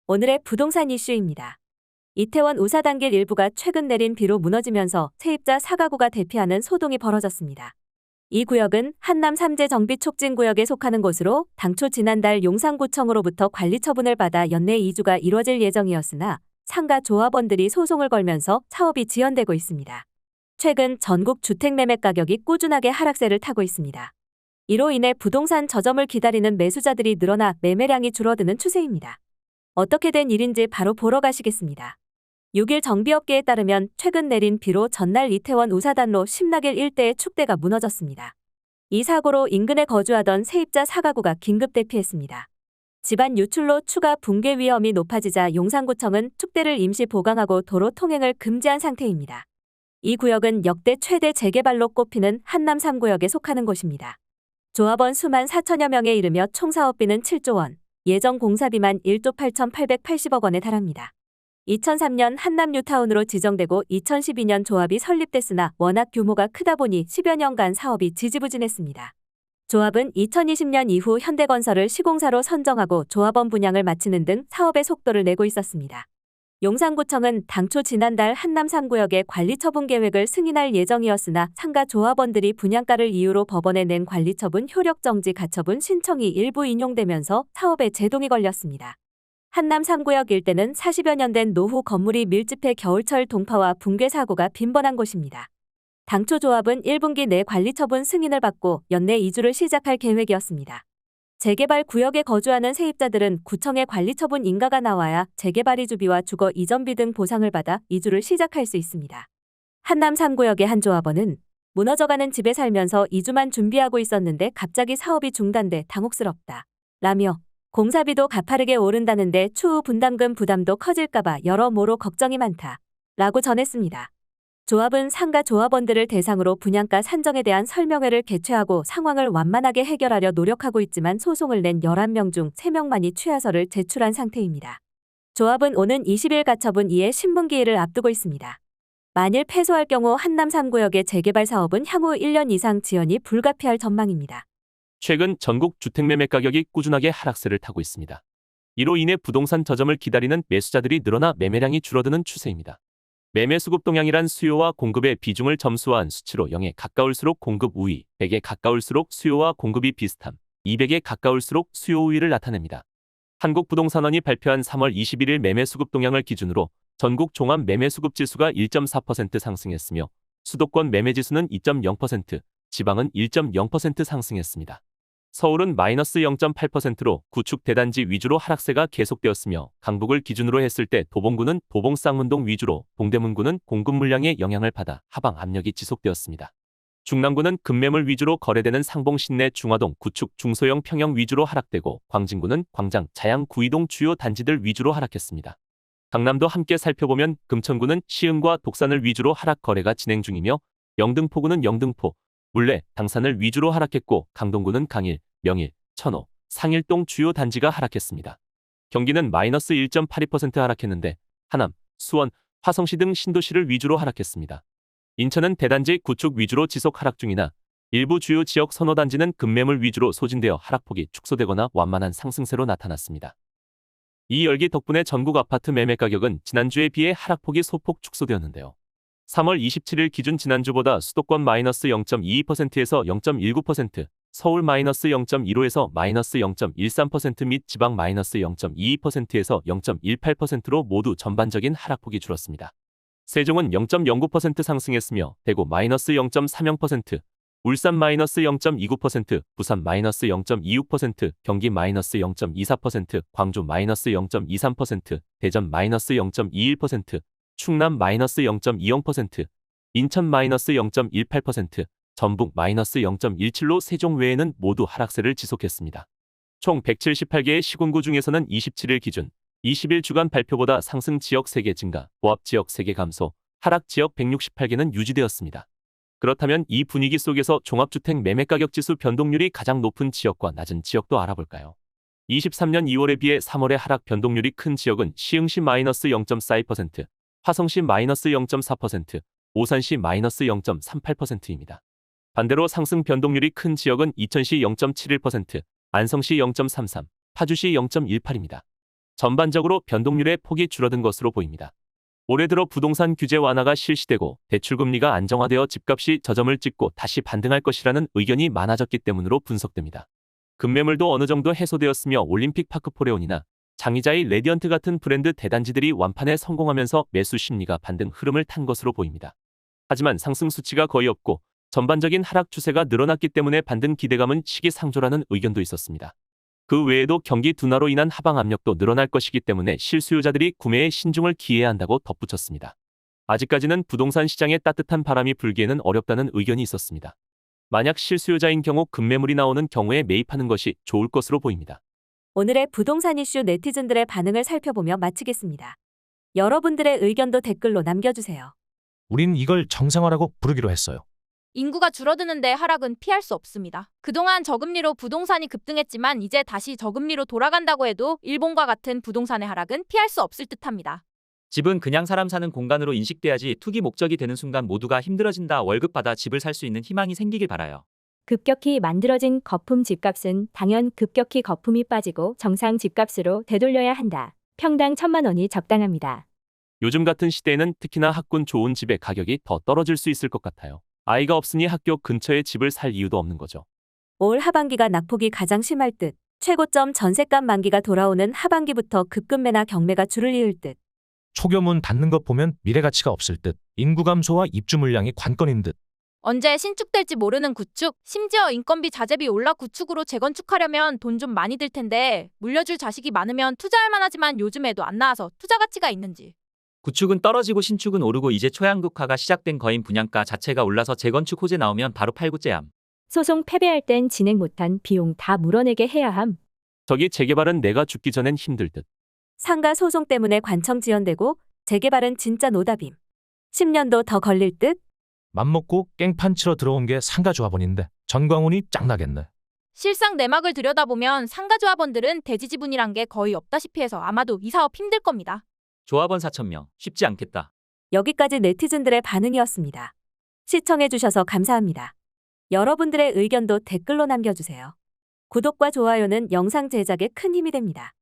오늘의 부동산 이슈입니다. 이태원 우사단길 일부가 최근 내린 비로 무너지면서 세입자 4가구가 대피하는 소동이 벌어졌습니다. 이 구역은 한남 3제 정비 촉진 구역에 속하는 곳으로 당초 지난달 용산구청으로부터 관리 처분을 받아 연내 이주가 이뤄질 예정이었으나 상가 조합원들이 소송을 걸면서 사업이 지연되고 있습니다. 최근 전국 주택 매매 가격이 꾸준하게 하락세를 타고 있습니다. 이로 인해 부동산 저점을 기다리는 매수자들이 늘어나 매매량이 줄어드는 추세입니다. 어떻게 된 일인지 바로 보러 가시겠습니다. 6일 정비업계에 따르면 최근 내린 비로 전날 이태원 우사단로 신나길 일대의 축대가 무너졌습니다. 이 사고로 인근에 거주하던 세입자 4가구가 긴급 대피했습니다. 집안 유출로 추가 붕괴 위험이 높아지자 용산구청은 축대를 임시 보강하고 도로 통행을 금지한 상태입니다. 이 구역은 역대 최대 재개발로 꼽히는 한남 3구역에 속하는 곳입니다. 조합원 수만 4천여 명에 이르며 총 사업비는 7조 원, 예정 공사비만 1조 8,880억 원에 달합니다. 2003년 한남 뉴타운으로 지정되고 2012년 조합이 설립됐으나 워낙 규모가 크다 보니 10여 년간 사업이 지지부진했습니다. 조합은 2020년 이후 현대건설을 시공사로 선정하고 조합원 분양을 마치는 등 사업의 속도를 내고 있었습니다. 용산구청은 당초 지난달 한남 3구역의 관리처분 계획을 승인할 예정이었으나 상가 조합원들이 분양가를 이유로 법원에 낸 관리처분 효력정지 가처분 신청이 일부 인용되면서 사업에 제동이 걸렸습니다. 한남 3구역 일대는 40여 년 된 노후 건물이 밀집해 겨울철 동파와 붕괴 사고가 빈번한 곳입니다. 당초 조합은 1분기 내 관리처분 승인을 받고 연내 이주를 시작할 계획이었습니다. 재개발 구역에 거주하는 세입자들은 구청의 관리처분 인가가 나와야 재개발 이주비와 주거 이전비 등 보상을 받아 이주를 시작할 수 있습니다. 한남 3구역의 한 조합원은 무너져가는 집에 살면서 이주만 준비하고 있었는데 갑자기 사업이 중단돼 당혹스럽다 라며 공사비도 가파르게 오른다는데 추후 분담금 부담도 커질까봐 여러모로 걱정이 많다 라고 전했습니다. 조합은 상가 조합원들을 대상으로 분양가 산정에 대한 설명회를 개최하고 상황을 완만하게 해결하려 노력하고 있지만 소송을 낸 11명 중 3명만이 취하서를 제출한 상태입니다. 조합은 오는 20일 가처분 이에 신분기일을 앞두고 있습니다. 만일 패소할 경우 한남 3구역의 재개발 사업은 향후 1년 이상 지연이 불가피할 전망입니다. 최근 전국 주택매매 가격이 꾸준하게 하락세를 타고 있습니다. 이로 인해 부동산 저점을 기다리는 매수자들이 늘어나 매매량이 줄어드는 추세입니다. 매매 수급 동향이란 수요와 공급의 비중을 점수화한 수치로 0에 가까울수록 공급 우위, 100에 가까울수록 수요와 공급이 비슷함, 200에 가까울수록 수요 우위를 나타냅니다. 한국부동산원이 발표한 3월 21일 매매 수급 동향을 기준으로 전국 종합 매매 수급 지수가 1.4% 상승했으며 수도권 매매 지수는 2.0%, 지방은 1.0% 상승했습니다. 서울은 마이너스 0.8%로 구축 대단지 위주로 하락세가 계속되었으며 강북을 기준으로 했을 때 도봉구는 도봉 쌍문동 위주로, 동대문구는 공급 물량의 영향을 받아 하방 압력이 지속되었습니다. 중남구는 급매물 위주로 거래되는 상봉 신내 중화동 구축 중소형 평형 위주로 하락되고 광진구는 광장, 자양, 구이동 주요 단지들 위주로 하락했습니다. 강남도 함께 살펴보면 금천구는 시흥과 독산을 위주로 하락 거래가 진행 중이며 영등포구는 영등포, 물레, 당산을 위주로 하락했고 강동구는 강일, 명일, 천호, 상일동 주요 단지가 하락했습니다. 경기는 마이너스 1.82% 하락했는데 하남, 수원, 화성시 등 신도시를 위주로 하락했습니다. 인천은 대단지 구축 위주로 지속 하락 중이나 일부 주요 지역 선호단지는 급매물 위주로 소진되어 하락폭이 축소되거나 완만한 상승세로 나타났습니다. 이 열기 덕분에 전국 아파트 매매 가격은 지난주에 비해 하락폭이 소폭 축소되었는데요. 3월 27일 기준 지난주보다 수도권 마이너스 0.22%에서 0.19%, 서울 마이너스 0.15에서 마이너스 0.13% 및 지방 마이너스 0.22%에서 0.18%로 모두 전반적인 하락폭이 줄었습니다. 세종은 0.09% 상승했으며 대구 마이너스 0.30%, 울산 마이너스 0.29%, 부산 마이너스 0.26%, 경기 마이너스 0.24%, 광주 마이너스 0.23%, 대전 마이너스 0.21%, 충남 마이너스 0.20%, 인천 마이너스 0.18%, 전북 마이너스 0.17로 세종 외에는 모두 하락세를 지속했습니다. 총 178개의 시군구 중에서는 27일 기준 20일 주간 발표보다 상승 지역 3개 증가, 보합 지역 3개 감소, 하락 지역 168개는 유지되었습니다. 그렇다면 이 분위기 속에서 종합주택 매매가격 지수 변동률이 가장 높은 지역과 낮은 지역도 알아볼까요? 23년 2월에 비해 3월의 하락 변동률이 큰 지역은 시흥시 마이너스 0.42%, 화성시 마이너스 0.4%, 오산시 마이너스 0.38%입니다. 반대로 상승 변동률이 큰 지역은 이천시 0.71%, 안성시 0.33, 파주시 0.18입니다. 전반적으로 변동률의 폭이 줄어든 것으로 보입니다. 올해 들어 부동산 규제 완화가 실시되고 대출금리가 안정화되어 집값이 저점을 찍고 다시 반등할 것이라는 의견이 많아졌기 때문으로 분석됩니다. 급매물도 어느 정도 해소되었으며 올림픽 파크포레온이나 장의자의 레디언트 같은 브랜드 대단지들이 완판에 성공하면서 매수 심리가 반등 흐름을 탄 것으로 보입니다. 하지만 상승 수치가 거의 없고 전반적인 하락 추세가 늘어났기 때문에 반등 기대감은 시기상조라는 의견도 있었습니다. 그 외에도 경기 둔화로 인한 하방 압력도 늘어날 것이기 때문에 실수요자들이 구매에 신중을 기해야 한다고 덧붙였습니다. 아직까지는 부동산 시장에 따뜻한 바람이 불기에는 어렵다는 의견이 있었습니다. 만약 실수요자인 경우 급매물이 나오는 경우에 매입하는 것이 좋을 것으로 보입니다. 오늘의 부동산 이슈 네티즌들의 반응을 살펴보며 마치겠습니다. 여러분들의 의견도 댓글로 남겨주세요. 우린 이걸 정상화라고 부르기로 했어요. 인구가 줄어드는데 하락은 피할 수 없습니다. 그동안 저금리로 부동산이 급등했지만 이제 다시 저금리로 돌아간다고 해도 일본과 같은 부동산의 하락은 피할 수 없을 듯합니다. 집은 그냥 사람 사는 공간으로 인식돼야지 투기 목적이 되는 순간 모두가 힘들어진다. 월급 받아 집을 살 수 있는 희망이 생기길 바라요. 급격히 만들어진 거품 집값은 당연 급격히 거품이 빠지고 정상 집값으로 되돌려야 한다. 평당 1,000만 원이 적당합니다. 요즘 같은 시대에는 특히나 학군 좋은 집의 가격이 더 떨어질 수 있을 것 같아요. 아이가 없으니 학교 근처에 집을 살 이유도 없는 거죠. 올 하반기가 낙폭이 가장 심할 듯, 최고점 전셋값 만기가 돌아오는 하반기부터 급급매나 경매가 줄을 이을 듯. 초교문 닫는 것 보면 미래 가치가 없을 듯. 인구 감소와 입주 물량이 관건인 듯. 언제 신축될지 모르는 구축, 심지어 인건비 자재비 올라 구축으로 재건축하려면 돈 좀 많이 들 텐데 물려줄 자식이 많으면 투자할 만하지만 요즘에도 안 나와서 투자 가치가 있는지. 구축은 떨어지고 신축은 오르고 이제 초양극화가 시작된 거인 분양가 자체가 올라서 재건축 호재 나오면 바로 팔구째함. 소송 패배할 땐 진행 못한 비용 다 물어내게 해야 함. 저기 재개발은 내가 죽기 전엔 힘들 듯. 상가 소송 때문에 관청 지연되고 재개발은 진짜 노답임. 10년도 더 걸릴 듯. 맘먹고 깽판 치러 들어온 게 상가조합원인데 전광훈이 짱나겠네. 실상 내막을 들여다보면 상가조합원들은 대지지분이란 게 거의 없다시피 해서 아마도 이 사업 힘들 겁니다. 조합원 4,000명. 쉽지 않겠다. 여기까지 네티즌들의 반응이었습니다. 시청해주셔서 감사합니다. 여러분들의 의견도 댓글로 남겨주세요. 구독과 좋아요는 영상 제작에 큰 힘이 됩니다.